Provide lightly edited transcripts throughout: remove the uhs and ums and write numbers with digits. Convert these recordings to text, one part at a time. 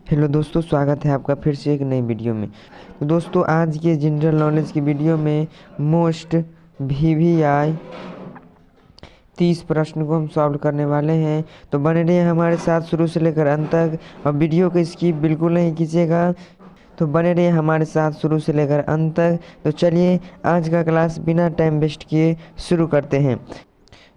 Hello दोस्तों, स्वागत है आपका फिर से एक नई वीडियो में। तो दोस्तों, आज के जनरल नॉलेज की वीडियो में मोस्ट VVI 30 प्रश्न को हम सॉल्व करने वाले हैं। तो बने रहिए हमारे साथ शुरू से लेकर अंत तक, और वीडियो को स्किप बिल्कुल नहीं कीजिएगा। तो बने रहिए हमारे साथ शुरू से लेकर अंत तक। तो चलिए आज का क्लास बिना टाइम वेस्ट किए शुरू करते हैं।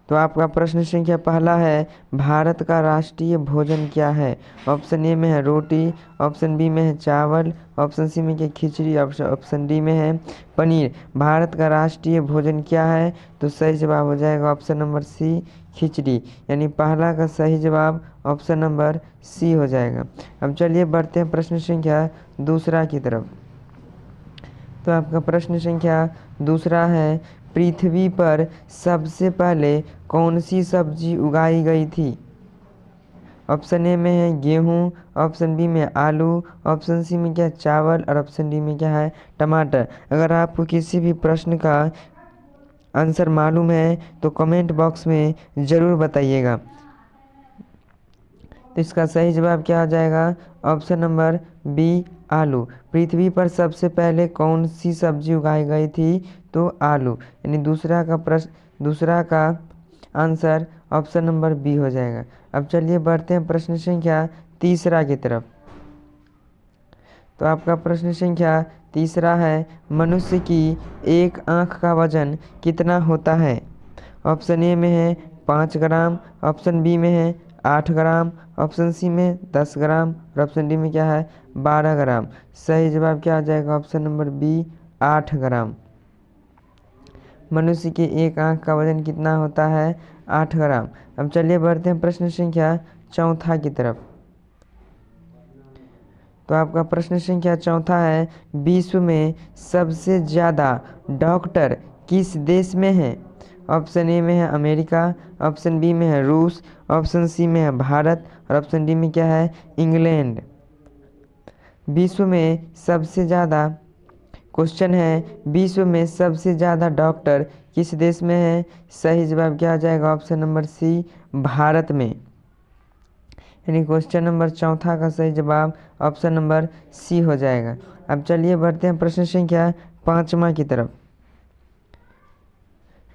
तो आपका प्रश्न संख्या पहला है, भारत का राष्ट्रीय भोजन क्या है? ऑप्शन ए में है रोटी, ऑप्शन बी में है चावल, ऑप्शन सी में है खिचड़ी, ऑप्शन डी में है पनीर। भारत का राष्ट्रीय भोजन क्या है? तो सही जवाब हो जाएगा ऑप्शन नंबर सी, खिचड़ी। यानी पहला का सही जवाब ऑप्शन नंबर सी हो जाएगा। अब चलिए बढ़ते हैं प्रश्न संख्या दूसरा की तरफ। तो आपका प्रश्न संख्या दूसरा है, पृथ्वी पर सबसे पहले कौन सी सब्जी उगाई गई थी? ऑप्शन ए में है गेहूँ, ऑप्शन बी में आलू, ऑप्शन सी में क्या है चावल, और ऑप्शन डी में क्या है टमाटर। अगर आपको किसी भी प्रश्न का आंसर मालूम है तो कमेंट बॉक्स में ज़रूर बताइएगा। तो इसका सही जवाब क्या हो जाएगा? ऑप्शन नंबर बी, आलू। पृथ्वी पर सबसे पहले कौन सी सब्जी उगाई गई थी? तो आलू। यानी दूसरा का आंसर ऑप्शन नंबर बी हो जाएगा। अब चलिए बढ़ते हैं प्रश्न संख्या तीसरा की तरफ। तो आपका प्रश्न संख्या तीसरा है, मनुष्य की एक आँख का वजन कितना होता है? ऑप्शन ए में है 5 ग्राम, ऑप्शन बी में है 8 ग्राम, ऑप्शन सी में 10 ग्राम, और ऑप्शन डी में क्या है 12 ग्राम। सही जवाब क्या आ जाएगा? ऑप्शन नंबर बी, 8 ग्राम। मनुष्य के एक आँख का वजन कितना होता है? 8 ग्राम। अब चलिए बढ़ते हैं प्रश्न संख्या चौथा की तरफ। तो आपका प्रश्न संख्या चौथा है, विश्व में सबसे ज़्यादा डॉक्टर किस देश में हैं? ऑप्शन ए में है अमेरिका, ऑप्शन बी में है रूस, ऑप्शन सी में है भारत, और ऑप्शन डी में क्या है इंग्लैंड। विश्व में सबसे ज़्यादा क्वेश्चन है, विश्व में सबसे ज़्यादा डॉक्टर किस देश में है? सही जवाब क्या आ जाएगा? ऑप्शन नंबर सी, भारत में। यानी क्वेश्चन नंबर चौथा का सही जवाब ऑप्शन नंबर सी हो जाएगा। अब चलिए बढ़ते हैं प्रश्न संख्या पाँचवा की तरफ।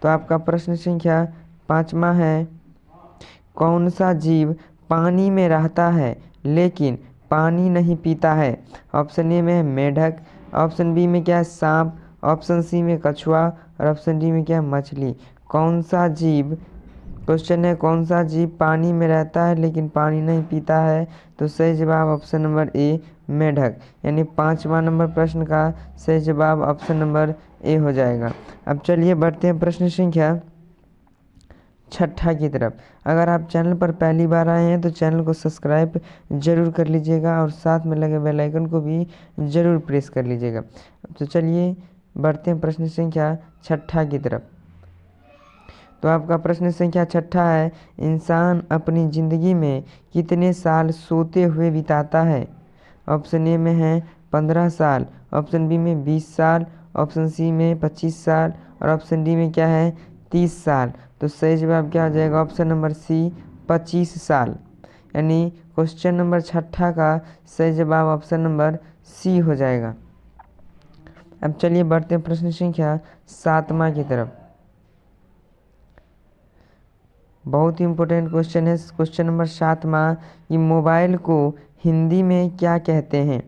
तो आपका प्रश्न संख्या पाँचवा है, कौन सा जीव पानी में रहता है लेकिन पानी नहीं पीता है? ऑप्शन ए में है मेढक, ऑप्शन बी में क्या है सांप, ऑप्शन सी में कछुआ, और ऑप्शन डी में क्या है मछली। कौन सा जीव, क्वेश्चन है कौन सा जीव पानी में रहता है लेकिन पानी नहीं पीता है? तो सही जवाब ऑप्शन नंबर ए, मेढक। यानी पाँचवा नंबर प्रश्न का सही जवाब ऑप्शन नंबर ए हो जाएगा। अब चलिए बढ़ते हैं प्रश्न संख्या छठा की तरफ। अगर आप चैनल पर पहली बार आए हैं तो चैनल को सब्सक्राइब जरूर कर लीजिएगा, और साथ में लगे बेल आइकन को भी ज़रूर प्रेस कर लीजिएगा। तो चलिए बढ़ते हैं प्रश्न संख्या छठा की तरफ। तो आपका प्रश्न संख्या छठा है, इंसान अपनी ज़िंदगी में कितने साल सोते हुए बिताता है? ऑप्शन ए में है 15 साल, ऑप्शन बी में 20 साल, ऑप्शन सी में 25 साल, और ऑप्शन डी में क्या है 30 साल। तो सही जवाब क्या हो जाएगा? ऑप्शन नंबर सी, 25 साल। यानी क्वेश्चन नंबर छठा का सही जवाब ऑप्शन नंबर सी हो जाएगा। अब चलिए बढ़ते हैं प्रश्न संख्या सातवां की तरफ। बहुत ही इम्पोर्टेंट क्वेश्चन है क्वेश्चन नंबर सातवां, कि मोबाइल को हिंदी में क्या कहते हैं?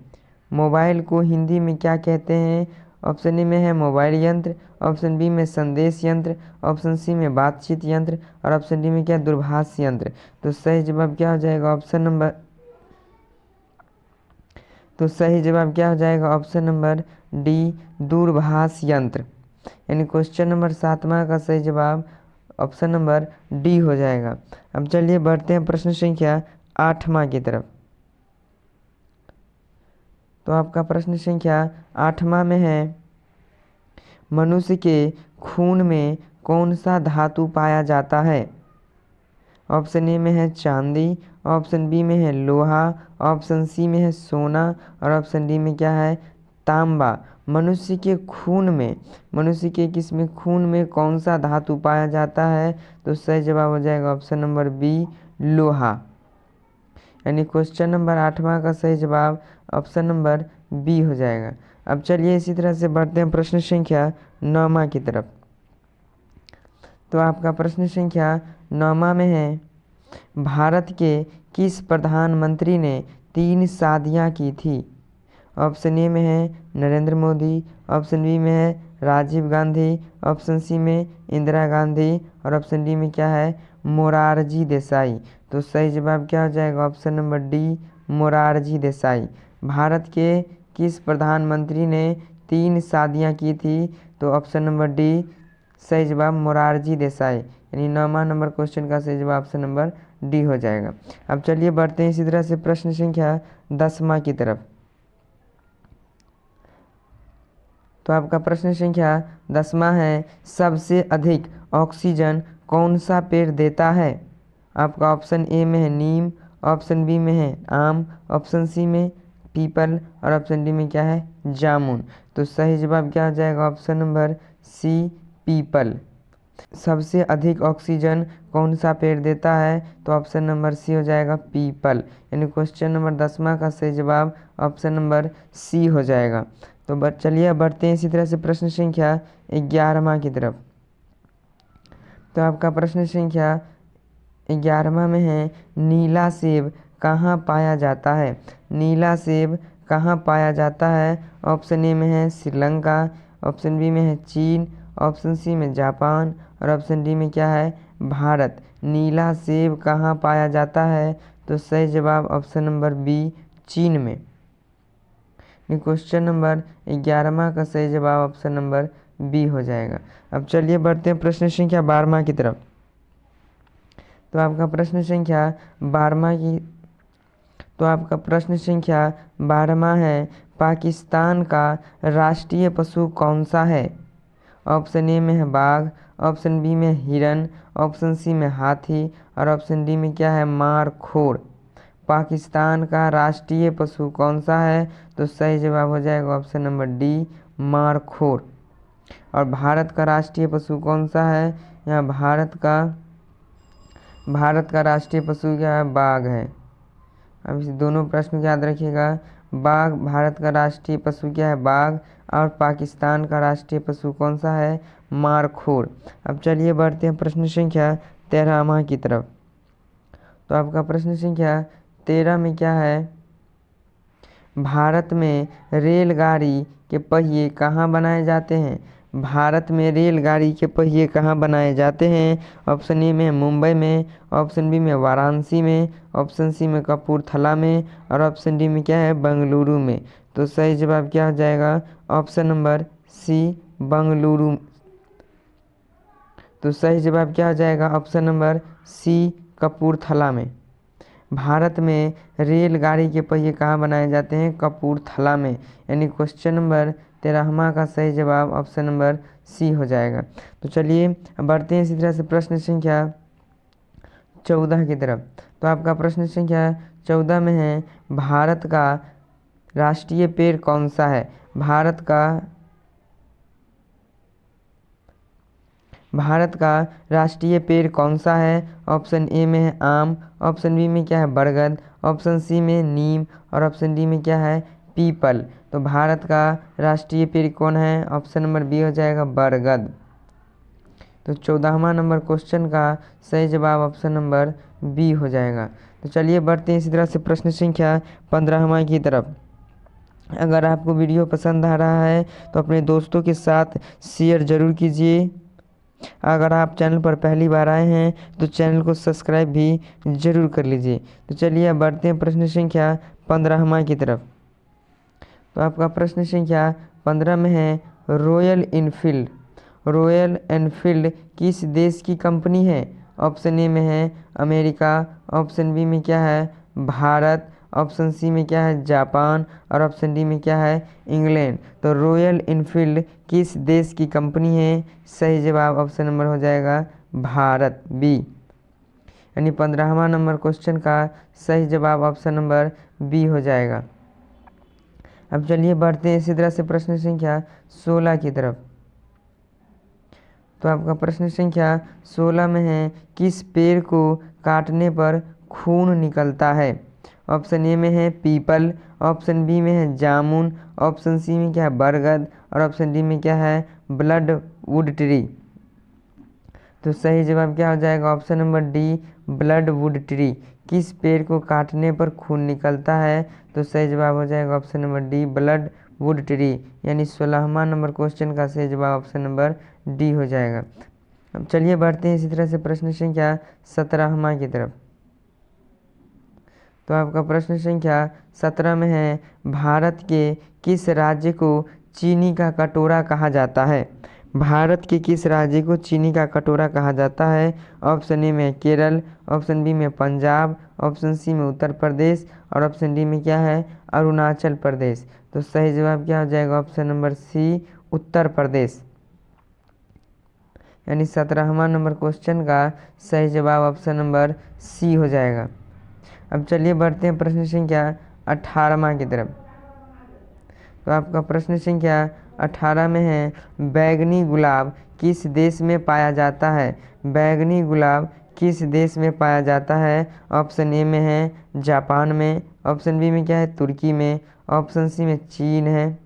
मोबाइल को हिंदी में क्या कहते हैं? ऑप्शन ए में है मोबाइल यंत्र, ऑप्शन बी में संदेश यंत्र, ऑप्शन सी में बातचीत यंत्र, और ऑप्शन डी में क्या दूरभाष यंत्र। तो सही जवाब क्या हो जाएगा? ऑप्शन नंबर डी, दूरभाष यंत्र। यानी क्वेश्चन नंबर सातवां का सही जवाब ऑप्शन नंबर डी हो जाएगा। अब चलिए बढ़ते हैं प्रश्न संख्या आठवां की तरफ। तो आपका प्रश्न संख्या आठवां में है, मनुष्य के खून में कौन सा धातु पाया जाता है? ऑप्शन ए में है चांदी, ऑप्शन बी में है लोहा, ऑप्शन सी में है सोना, और ऑप्शन डी में क्या है तांबा। मनुष्य के किस में खून में कौन सा धातु पाया जाता है? तो सही जवाब हो जाएगा ऑप्शन नंबर बी, लोहा। यानी क्वेश्चन नंबर 8वां का सही जवाब ऑप्शन नंबर बी हो जाएगा। अब चलिए इसी तरह से बढ़ते हैं प्रश्न संख्या 9वां की तरफ। तो आपका प्रश्न संख्या 9वां में है, भारत के किस प्रधानमंत्री ने 3 शादियां की थी? ऑप्शन ए में है नरेंद्र मोदी, ऑप्शन बी में है राजीव गांधी, ऑप्शन सी में इंदिरा गांधी और ऑप्शन डी में क्या है मोरारजी देसाई। तो सही जवाब क्या हो जाएगा? Option number D Morarji Desai. Bharat के किस प्रधानमंत्री ने 3 शादियां की थी? तो ऑप्शन नंबर डी सही जवाब मोरारजी देसाई, यानी 9वां नंबर क्वेश्चन का सही जवाब ऑप्शन नंबर डी हो जाएगा। अब चलिए बढ़ते हैं इसी तरह से प्रश्न संख्या 10वां की तरफ। तो आपका प्रश्न संख्या 10वां है, सबसे अधिक ऑक्सीजन कौन सा पेड़ देता है? आपका ऑप्शन ए में है नीम, ऑप्शन बी में है आम, ऑप्शन सी में पीपल और ऑप्शन डी में क्या है जामुन। तो सही जवाब क्या हो जाएगा? Option number see people. सबसे अधिक ऑक्सीजन कौन सा पेड़ देता है? तो ऑप्शन नंबर सी हो जाएगा पीपल, यानी क्वेश्चन नंबर 10वां का सही जवाब ऑप्शन नंबर सी हो जाएगा। तो चलिए बढ़ते हैं इसी तरह से प्रश्न संख्या 11वां की तरफ। तो आपका प्रश्न संख्या 11वां में है, नीला सेब कहाँ पाया जाता है? नीला सेब कहाँ पाया जाता है? ऑप्शन ए में है श्रीलंका, ऑप्शन बी में है चीन, ऑप्शन सी में जापान और ऑप्शन डी में क्या है भारत। नीला सेब कहाँ पाया जाता है? तो सही जवाब ऑप्शन नंबर बी चीन में। क्वेश्चन नंबर 11वां का सही जवाब ऑप्शन नंबर बी हो जाएगा। अब चलिए बढ़ते हैं प्रश्न संख्या 12वां की तरफ। तो आपका प्रश्न संख्या 12वां है, पाकिस्तान का राष्ट्रीय पशु कौन सा है? ऑप्शन ए में है बाघ, ऑप्शन बी में हिरन, ऑप्शन सी में हाथी और ऑप्शन डी में क्या है मारखोर। पाकिस्तान का राष्ट्रीय पशु कौन सा है? तो सही जवाब हो जाएगा ऑप्शन नंबर डी मारखोर। और भारत का राष्ट्रीय पशु कौन सा है? यहाँ भारत का राष्ट्रीय पशु क्या है? बाघ है। अब इस दोनों प्रश्न याद रखिएगा, बाघ भारत का राष्ट्रीय पशु क्या है? बाघ। और पाकिस्तान का राष्ट्रीय पशु कौन सा है? मारखोर। अब चलिए बढ़ते हैं प्रश्न संख्या 13वां की तरफ। तो आपका प्रश्न संख्या 13 में क्या है, भारत में रेलगाड़ी के पहिए कहाँ बनाए जाते हैं? भारत में रेलगाड़ी के पहिए कहाँ बनाए जाते हैं? ऑप्शन ए में मुंबई में, ऑप्शन बी में वाराणसी में, ऑप्शन सी में कपूरथला में और ऑप्शन डी में क्या है बेंगलुरु में। तो सही जवाब क्या हो जाएगा? Option number C Bengaluru. तो सही जवाब क्या हो जाएगा? ऑप्शन नंबर सी कपूरथला में। भारत में रेलगाड़ी के पहिए कहाँ बनाए जाते हैं? कपूरथला में, यानी क्वेश्चन नंबर 13वां का सही जवाब ऑप्शन नंबर सी हो जाएगा। तो चलिए बढ़ते हैं इसी तरह से प्रश्न संख्या 14 की तरफ। तो आपका प्रश्न संख्या 14 में है, भारत का राष्ट्रीय पेड़ कौन सा है? भारत का राष्ट्रीय पेड़ कौन सा है? ऑप्शन ए में है आम, ऑप्शन बी में क्या है बरगद, ऑप्शन सी में नीम और ऑप्शन डी में क्या है पीपल। तो भारत का राष्ट्रीय पेड़ कौन है? ऑप्शन नंबर बी हो जाएगा बरगद। तो 14वां नंबर क्वेश्चन का सही जवाब ऑप्शन नंबर बी हो जाएगा। तो चलिए बढ़ते हैं इसी तरह से प्रश्न संख्या 15वां की तरफ। अगर आपको वीडियो पसंद आ रहा है तो अपने दोस्तों के साथ शेयर ज़रूर कीजिए। अगर आप चैनल पर पहली बार आए हैं तो चैनल को सब्सक्राइब भी ज़रूर कर लीजिए। तो चलिए अब बढ़ते हैं प्रश्न संख्या 15वां की तरफ। तो आपका प्रश्न संख्या 15 में है, रॉयल एनफील्ड किस देश की कंपनी है? ऑप्शन ए में है अमेरिका, ऑप्शन बी में क्या है भारत, ऑप्शन सी में क्या है जापान और ऑप्शन डी में क्या है इंग्लैंड। तो रॉयल एनफील्ड किस देश की कंपनी है? सही जवाब ऑप्शन नंबर हो जाएगा भारत बी, यानी 15वां नंबर क्वेश्चन का सही जवाब ऑप्शन नंबर बी हो जाएगा। अब चलिए बढ़ते हैं इसी तरह से प्रश्न संख्या 16 की तरफ। तो आपका प्रश्न संख्या 16 में है, किस पेड़ को काटने पर खून निकलता है? ऑप्शन ए में है पीपल, ऑप्शन बी में है जामुन, ऑप्शन सी में क्या है बरगद और ऑप्शन डी में क्या है ब्लड वुड ट्री। तो सही जवाब क्या हो जाएगा option number D blood wood tree. किस पेड़ को काटने पर खून निकलता है? तो सही जवाब हो जाएगा option number D blood wood tree. यानी 16वां नंबर क्वेश्चन का सही जवाब ऑप्शन नंबर डी हो जाएगा। अब चलिए बढ़ते हैं इसी तरह से प्रश्न संख्या 17वां की तरफ। तो आपका प्रश्न संख्या 17 में है भारत के किस राज्य को चीनी का कटोरा कहा जाता है? भारत के किस राज्य को चीनी का कटोरा कहा जाता है? ऑप्शन ए में केरल, ऑप्शन बी में पंजाब, ऑप्शन सी में उत्तर प्रदेश और ऑप्शन डी में क्या है अरुणाचल प्रदेश। तो सही जवाब क्या हो जाएगा ऑप्शन नंबर सी उत्तर प्रदेश। यानी 17वां नंबर क्वेश्चन का सही जवाब ऑप्शन नंबर सी हो जाएगा। अब चलिए बढ़ते हैं प्रश्न संख्या 18वां की तरफ। तो आपका प्रश्न संख्या 18 में है बैंगनी गुलाब किस देश में पाया जाता है? बैंगनी गुलाब किस देश में पाया जाता है? ऑप्शन ए में है जापान में, ऑप्शन बी में क्या है तुर्की में, ऑप्शन सी में चीन है,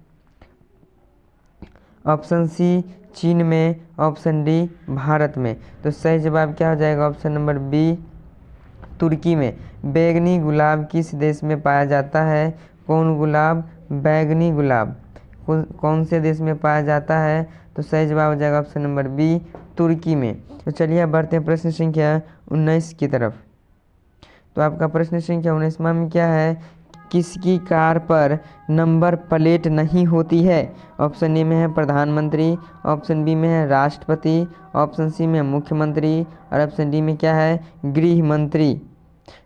ऑप्शन सी चीन में, ऑप्शन डी भारत में। तो सही जवाब क्या हो जाएगा ऑप्शन नंबर बी तुर्की में। बैंगनी गुलाब किस देश में पाया जाता है? कौन गुलाब? बैंगनी गुलाब कौन से देश में पाया जाता है? तो सही जवाब हो जाएगा ऑप्शन नंबर बी तुर्की में। तो चलिए बढ़ते हैं प्रश्न संख्या 19 की तरफ। तो आपका प्रश्न संख्या 19वां में क्या है किसकी कार पर नंबर प्लेट नहीं होती है? ऑप्शन ए में है प्रधानमंत्री, ऑप्शन बी में है राष्ट्रपति, ऑप्शन सी में मुख्यमंत्री और ऑप्शन डी में क्या है गृह मंत्री।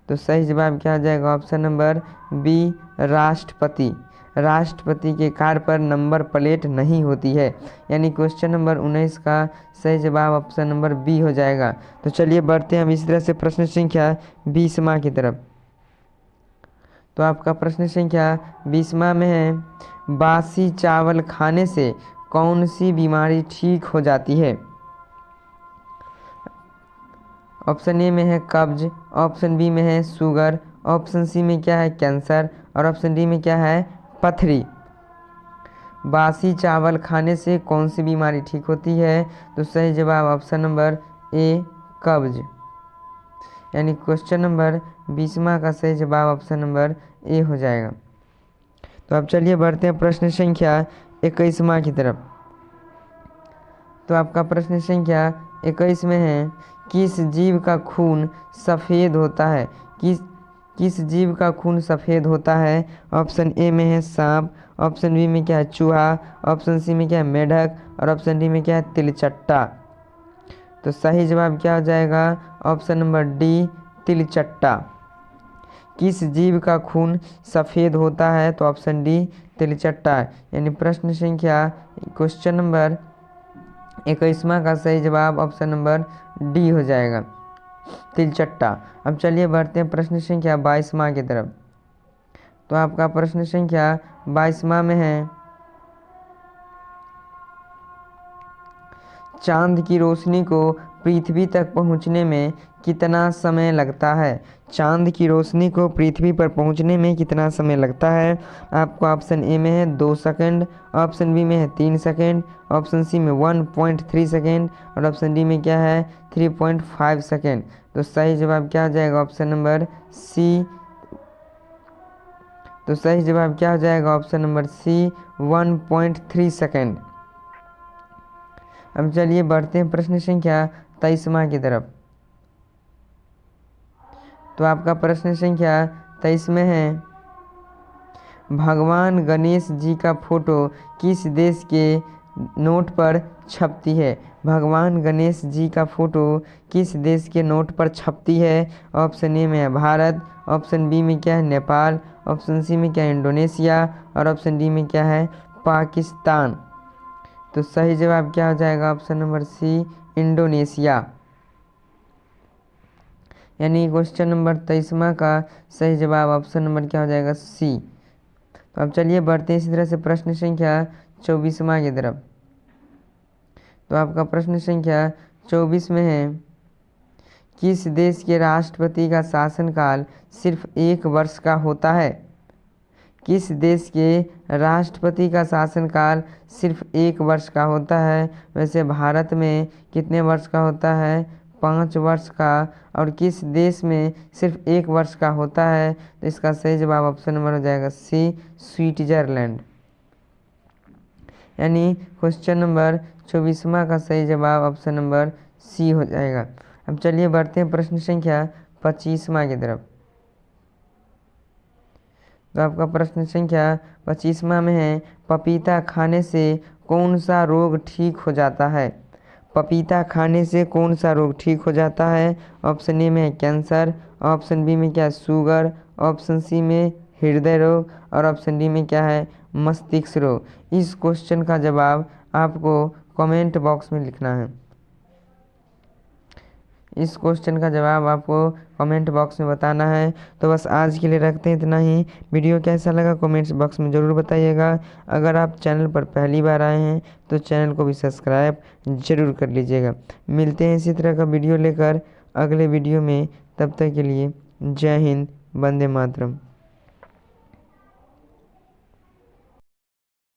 तो सही जवाब क्या हो जाएगा ऑप्शन नंबर बी राष्ट्रपति। राष्ट्रपति के कार पर नंबर प्लेट नहीं होती है। यानी क्वेश्चन नंबर 19 का सही जवाब ऑप्शन नंबर बी हो जाएगा। तो चलिए बढ़ते हैं हम इसी तरह से प्रश्न संख्या 20वां की तरफ। तो आपका प्रश्न संख्या 20वां में है बासी चावल खाने से कौन सी बीमारी ठीक हो जाती है? ऑप्शन ए में है कब्ज, ऑप्शन बी में है शुगर, ऑप्शन सी में क्या है कैंसर और ऑप्शन डी में क्या है पथरी। बासी चावल खाने से कौन सी बीमारी ठीक होती है? तो सही जवाब ऑप्शन नंबर ए कब्ज। यानी क्वेश्चन नंबर 20वां का सही जवाब ऑप्शन नंबर ए हो जाएगा। तो अब चलिए बढ़ते हैं प्रश्न संख्या 21वां की तरफ। तो आपका प्रश्न संख्या 21 में है किस जीव का खून सफ़ेद होता है? किस जीव का खून सफ़ेद होता है? ऑप्शन ए में है सांप, ऑप्शन बी में क्या है चूहा, ऑप्शन सी में क्या है मेढक और ऑप्शन डी में क्या है तिलचट्टा। तो सही जवाब क्या हो जाएगा ऑप्शन नंबर डी तिलचट्टा। किस जीव का खून सफ़ेद होता है? तो ऑप्शन डी तिलचट्टा। यानी प्रश्न संख्या क्वेश्चन नंबर 21वां का सही जवाब ऑप्शन नंबर डी हो जाएगा तिलचट्टा। अब चलिए बढ़ते हैं प्रश्न संख्या 22वां की तरफ। तो आपका प्रश्न संख्या 22वां में है चांद की रोशनी को पृथ्वी तक पहुंचने में कितना समय लगता है? चांद की रोशनी को पृथ्वी पर पहुंचने में कितना समय लगता है? आपको ऑप्शन ए में है 2 सेकंड, ऑप्शन बी में है 3 सेकंड, ऑप्शन सी में 1.3 सेकंड और ऑप्शन डी में क्या है 3.5 सेकंड। तो सही जवाब क्या हो जाएगा ऑप्शन नंबर सी। तो सही जवाब क्या हो जाएगा ऑप्शन नंबर सी 1.3 सेकंड। अब चलिए बढ़ते हैं प्रश्न संख्या 23वां की तरफ। तो आपका प्रश्न संख्या 23 में है भगवान गणेश जी का फोटो किस देश के नोट पर छपती है? भगवान गणेश जी का फोटो किस देश के नोट पर छपती है? ऑप्शन ए में है भारत, ऑप्शन बी में क्या है नेपाल, ऑप्शन सी में क्या है इंडोनेशिया और ऑप्शन डी में क्या है पाकिस्तान। तो सही जवाब क्या हो जाएगा ऑप्शन नंबर सी इंडोनेशिया। यानी क्वेश्चन नंबर 23वां का सही जवाब ऑप्शन नंबर क्या हो जाएगा सी। तो अब चलिए बढ़ते हैं इसी तरह से प्रश्न संख्या 24वां की तरफ। तो आपका प्रश्न संख्या 24 में है किस देश के राष्ट्रपति का शासनकाल सिर्फ 1 वर्ष का होता है? किस देश के राष्ट्रपति का शासनकाल सिर्फ 1 वर्ष का होता है? वैसे भारत में कितने वर्ष का होता है? 5 वर्ष का। और किस देश में सिर्फ 1 वर्ष का होता है? तो इसका सही जवाब ऑप्शन नंबर हो जाएगा सी, स्विट्जरलैंड। यानी क्वेश्चन नंबर 24वां का सही जवाब ऑप्शन नंबर सी हो जाएगा। अब चलिए बढ़ते हैं प्रश्न संख्या 25वां की तरफ। तो आपका प्रश्न संख्या 25वां में है, पपीता खाने से कौन सा रोग ठीक हो जाता है? पपीता खाने से कौन सा रोग ठीक हो जाता है? ऑप्शन ए में है कैंसर, ऑप्शन बी में क्या है शुगर, ऑप्शन सी में हृदय रोग और ऑप्शन डी में क्या है मस्तिष्क रोग। इस क्वेश्चन का जवाब आपको कमेंट बॉक्स में लिखना है। इस क्वेश्चन का जवाब आपको कमेंट बॉक्स में बताना है। तो बस आज के लिए रखते हैं इतना ही। वीडियो कैसा लगा कमेंट्स बॉक्स में ज़रूर बताइएगा। अगर आप चैनल पर पहली बार आए हैं तो चैनल को भी सब्सक्राइब ज़रूर कर लीजिएगा। मिलते हैं इसी तरह का वीडियो लेकर अगले वीडियो में। तब तक के लिए जय हिंद, वंदे मातरम।